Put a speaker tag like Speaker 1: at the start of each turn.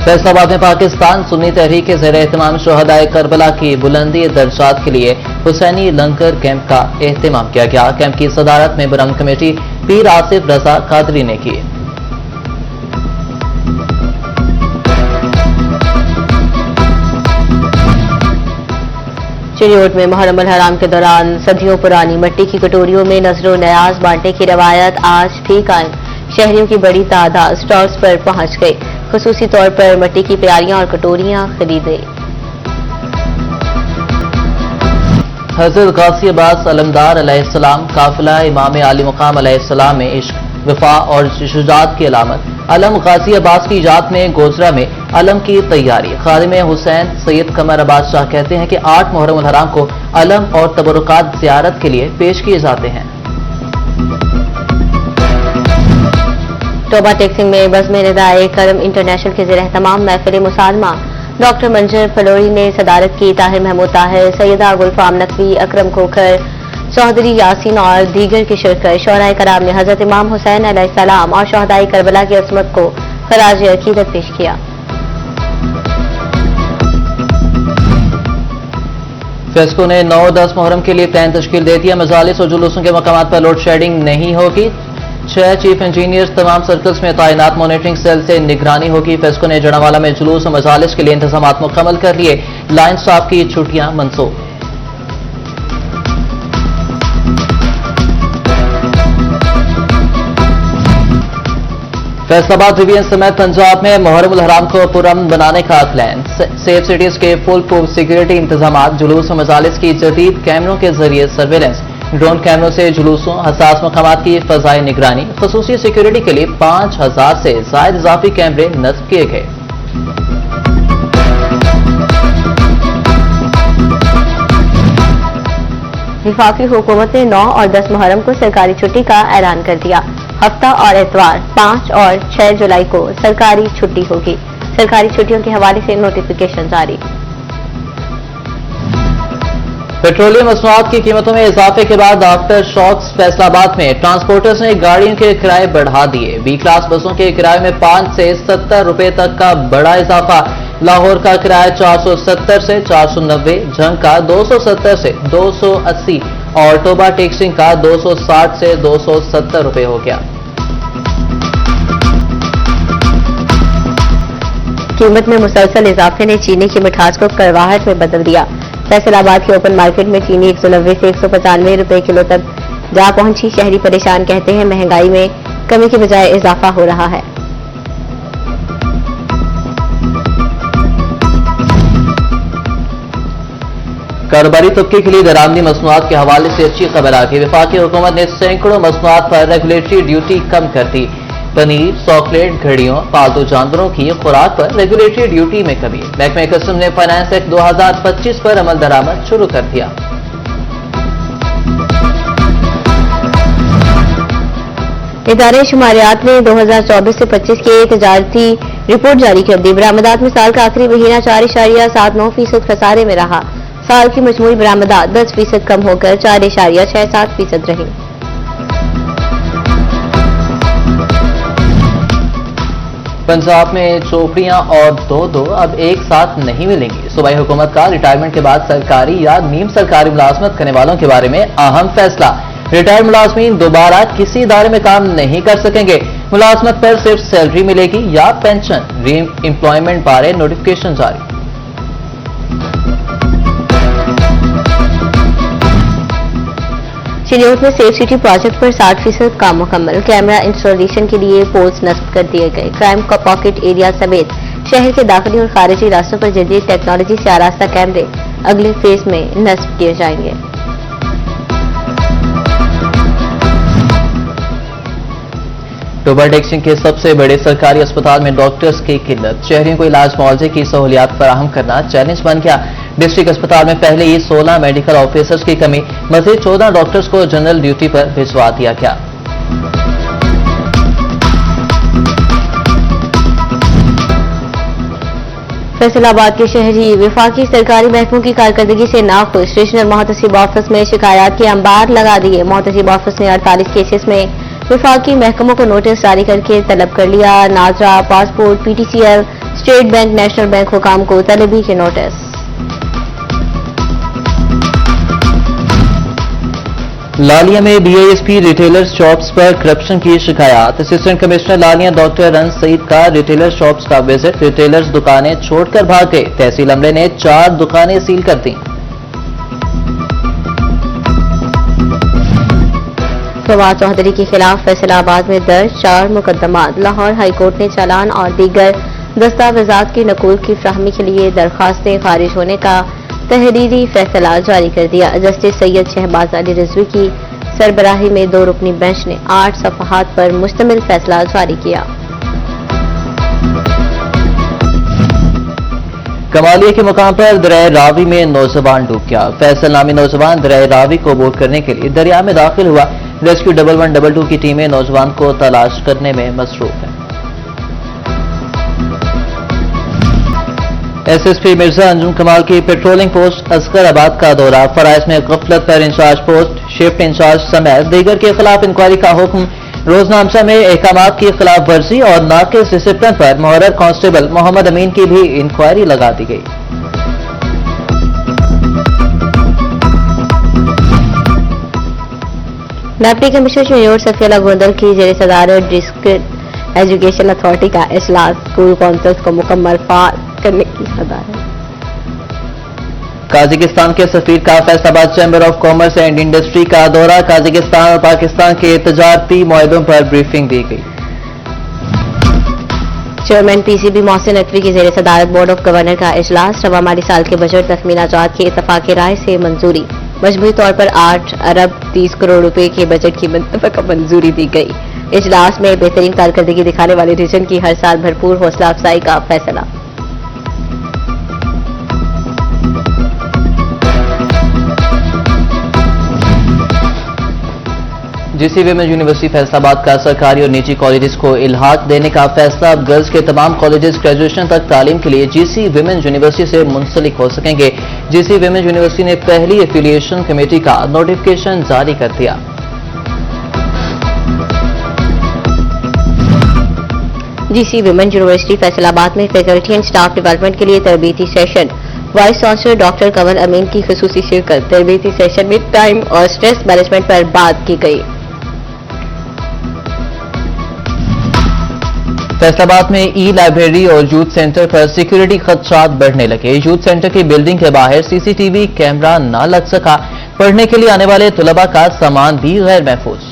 Speaker 1: फैसलाबाद में पाकिस्तान सुन्नी तहरीक के ज़ेर एहतमाम शोहदाए करबला की बुलंदी दर्जात के लिए हुसैनी लंगर कैंप का एहतमाम किया गया। कैंप की सदारत में बरम कमेटी पीर आसिफ रजा कादरी ने की।
Speaker 2: चिड़ियोट में मुहर्रम अल हराम के दौरान सदियों पुरानी मिट्टी की कटोरियों में नजरो नयाज बांटने की रवायत आज भी कायम। शहरियों की बड़ी तादाद स्टॉल्स पर पहुंच गई। खुसूसी तौर पर मिट्टी की प्यारियां और कटोरियां खरीदे।
Speaker 1: हजरत गाजी अब्बास अलमदार अलैहिस्सलाम काफिला इमाम आली मुकाम अलैहिस्सलाम में इश्क, वफा और शुजाअत की अलामत। अलम गाजी अब्बास की इजाद में गोजरा में अलम की तैयारी। खादिम हुसैन सैयद कमर अब्बास शाह कहते हैं कि 8 मुहर्रम अल हराम को अलम और तबरुकात ज़ियारत के लिए पेश किए जाते हैं।
Speaker 2: टोबा टेक्सिंग में बज़्म निदाए करम इंटरनेशनल के ज़ेर एहतमाम महफिल मुसालमा डॉक्टर मंजर फलोरी ने सदारत की। ताहिर महमूद ताहिर, सैयदा गुलफाम नकवी, अकरम खोखर, चौधरी यासीन और दीगर की शिरकत। शोहराए कराम ने हजरत इमाम हुसैन अलैहिस्सलाम और शोहदाए करबला की असमत को खराज अकीदत पेश किया।
Speaker 1: फेस्को ने 9-10 मुहर्रम के लिए प्लान तश्कील दे दिया। मजालिस और जुलूसों के मकामात पर लोड शेडिंग नहीं होगी। 6 चीफ इंजीनियर्स तमाम सर्कल्स में तैनात। मॉनिटरिंग सेल से निगरानी होगी। फेस्को ने जड़ावाला में जुलूस और मजालिस के लिए इंतजाम मुकम्मल कर लिए। लाइन स्टाफ की छुट्टियां मंसूख। फैसलाबाद डिवीजन समेत पंजाब में मुहर्रम अल हराम को पुरअमन बनाने का प्लान। सेफ सिटीज के फुल प्रूफ सिक्योरिटी इंतजाम। जुलूस और मजालिस की जदीद कैमरों के जरिए सर्वेलेंस। ड्रोन कैमरों से जुलूसों हसास मकामात की फजाई निगरानी। खसूसी सिक्योरिटी के लिए 5000 से ज्यादा इजाफी कैमरे नस्ब किए गए।
Speaker 2: वफाकी हुकूमत ने 9 और 10 मुहर्रम को सरकारी छुट्टी का ऐलान कर दिया। हफ्ता और एतवार 5 और 6 जुलाई को सरकारी छुट्टी होगी। सरकारी छुट्टियों के हवाले से नोटिफिकेशन जारी।
Speaker 1: पेट्रोलियम मसनूआत की कीमतों में इजाफे के बाद आफ्टर शॉक्स। फैसलाबाद में ट्रांसपोर्टर्स ने गाड़ियों के किराए बढ़ा दिए। बी क्लास बसों के किराए में 5 से 70 रुपए तक का बड़ा इजाफा। लाहौर का किराया 470 से 490, झंग का 270 से 280 और टोबा टेक्सिंग का 260 से 270 रुपए हो गया।
Speaker 2: कीमत में मुसलसल इजाफे ने चीनी की मिठास को कड़वाहट में बदल दिया। फैसलाबाद के ओपन मार्केट में चीनी 190 से 195 रुपए किलो तक जा पहुंची। शहरी परेशान कहते हैं महंगाई में कमी के बजाय इजाफा हो रहा है।
Speaker 1: कारोबारी तबके के लिए दरामदी मसनूआत के हवाले से अच्छी खबर आ गई। वफाकी हुकूमत ने सैकड़ों मसनूआत पर रेगुलेटरी ड्यूटी कम कर दी। पनीर, चॉकलेट, घड़ियों, पालतू जानवरों की खुराक पर रेगुलेटरी ड्यूटी में कमी। महकमे कस्म ने फाइनेंस एक्ट 2025 पर अमल दरामद शुरू कर दिया।
Speaker 2: इदारे शुमारियात ने 2024 से 25 के तजारती रिपोर्ट जारी कर दी। बरामदात में साल का आखिरी महीना 4.79% खसारे में रहा। साल की मजमूई बरामदात 10% कम होकर 4.67% रही।
Speaker 1: पंजाब में चौकड़ियां और दो अब एक साथ नहीं मिलेंगी। सूबाई हुकूमत का रिटायरमेंट के बाद सरकारी या नीम सरकारी मुलाजमत करने वालों के बारे में अहम फैसला। रिटायर्ड मुलाजमीन दोबारा किसी इदारे में काम नहीं कर सकेंगे। मुलाजमत पर सिर्फ सैलरी मिलेगी या पेंशन। री एम्प्लॉयमेंट बारे नोटिफिकेशन जारी।
Speaker 2: चिड़ियोट में सेफ सिटी प्रोजेक्ट पर 60% काम मुकम्मल। कैमरा इंस्टॉलेशन के लिए पोल्स नस्ब कर दिए गए। क्राइम का पॉकेट एरिया समेत शहर के दाखिली और खारिजी रास्तों पर जदीद टेक्नोलॉजी से आरास्ता कैमरे अगले फेज में नस्ब किए जाएंगे।
Speaker 1: टोबा टेक्सिंग के सबसे बड़े सरकारी अस्पताल में डॉक्टर्स की किल्लत। शहरियों को इलाज मुआवजे की सहूलियात फराहम करना चैलेंज बन गया। डिस्ट्रिक्ट अस्पताल में पहले ही 16 मेडिकल ऑफिसर्स की कमी। मजीद 14 डॉक्टर्स को जनरल ड्यूटी पर भिजवा दिया गया।
Speaker 2: फैसलाबाद के शहरी वफाकी सरकारी महकमों की कारकर्दगी से नाखुश। रीजनल मोहतसिब ऑफिस में शिकायत के अंबार लगा दिए। मोहतसिब ऑफिस ने 48 केसेस में वफाकी महकमों को नोटिस जारी करके तलब कर लिया। नाजरा, passport, PTCL, state bank, national bank हुकाम को तलबी के नोटिस।
Speaker 1: लालिया में बीएएसपी रिटेलर्स शॉप्स पर करप्शन की शिकायत। असिस्टेंट कमिश्नर लालिया डॉक्टर रन सईद का रिटेलर शॉप्स का विजिट। रिटेलर्स दुकानें छोड़कर भाग गए। तहसील अमले ने 4 दुकानें सील कर दी।
Speaker 2: फवाद चौधरी के खिलाफ फैसलाबाद में दर्ज 4 मुकदमात। लाहौर हाईकोर्ट ने चालान और दीगर दस्तावेजात की नकूल की फ्राहमी के लिए दरखास्तें खारिज होने का तहरीरी फैसला जारी कर दिया। जस्टिस सैयद शहबाज अली रिजवी की सरबराही में 2 रुकनी बेंच ने 8 सफ़हात पर मुश्तमिल फैसला जारी किया।
Speaker 1: कमालिया के मुकाम पर दरिया रावी में नौजवान डूब गया। फैसल नामी नौजवान दरिया रावी को बोट करने के लिए दरिया में दाखिल हुआ। रेस्क्यू 1112 की टीमें नौजवान को तलाश करने में मसरूफ हैं। एसएसपी मिर्जा अंजुम कमाल की पेट्रोलिंग पोस्ट असगराबाद का दौरा। फराइज में गफलत पर इंचार्ज पोस्ट, शिफ्ट इंचार्ज समेत दीगर के खिलाफ इंक्वायरी का हुक्म। रोजनामचा में अहकामात की खिलाफ वर्जी और नाकिस डिसिप्लिन पर मुहर्रर कांस्टेबल मोहम्मद अमीन की भी इंक्वायरी लगा दी गई।
Speaker 2: डिप्टी कमिश्नर शनियोर सफिया गोंदल की जेर सदारत डिस्ट्रिक्ट एजुकेशन अथॉरिटी का इजलास स्कूल काउंसिल्स को मुकम्मल फाल करने की सदारत।
Speaker 1: काजाकिस्तान के सफीर का Faisalabad chamber of commerce and industry का दौरा। काजाकिस्तान और पाकिस्तान के तजारती मुआहदों पर ब्रीफिंग दी गई।
Speaker 2: चेयरमैन पीसीबी मोहसिन नकवी की जेर सदारत बोर्ड ऑफ गवर्नर का इजलास। रवा माली साल के बजट तखमीना जात की इत्तफाक राय से मंजूरी। मजमूई तौर पर 8 अरब 30 करोड़ रुपए के बजट की मंजूरी दी गई। इजलास में बेहतरीन कारकर्दगी दिखाने वाले रीजन की हर साल भरपूर हौसला अफजाई का फैसला।
Speaker 1: जीसी विमेंस यूनिवर्सिटी फैसलाबाद का सरकारी और निजी कॉलेजेस को इल्हाक देने का फैसला। अब गर्ल्स के तमाम कॉलेजेस ग्रेजुएशन तक तालीम के लिए जीसी विमेंस यूनिवर्सिटी से मुंसलिक हो सकेंगे। जीसी विमेंस यूनिवर्सिटी ने पहली एफिलिएशन कमेटी का नोटिफिकेशन जारी कर दिया।
Speaker 2: जीसी विमेंस यूनिवर्सिटी फैसलाबाद में फैकल्टी एंड स्टाफ डेवलपमेंट के लिए तरबीती session. Vice chancellor doctor Kanwal Amin की खुसूसी शिरकत। तरबीती सेशन में टाइम और स्ट्रेस मैनेजमेंट पर बात की गई।
Speaker 1: फैसलाबाद में ई लाइब्रेरी और यूथ सेंटर पर सिक्योरिटी खदशात बढ़ने लगे। यूथ सेंटर की बिल्डिंग के बाहर सीसीटीवी कैमरा न लग सका। पढ़ने के लिए आने वाले तुलबा का सामान भी गैर महफूज।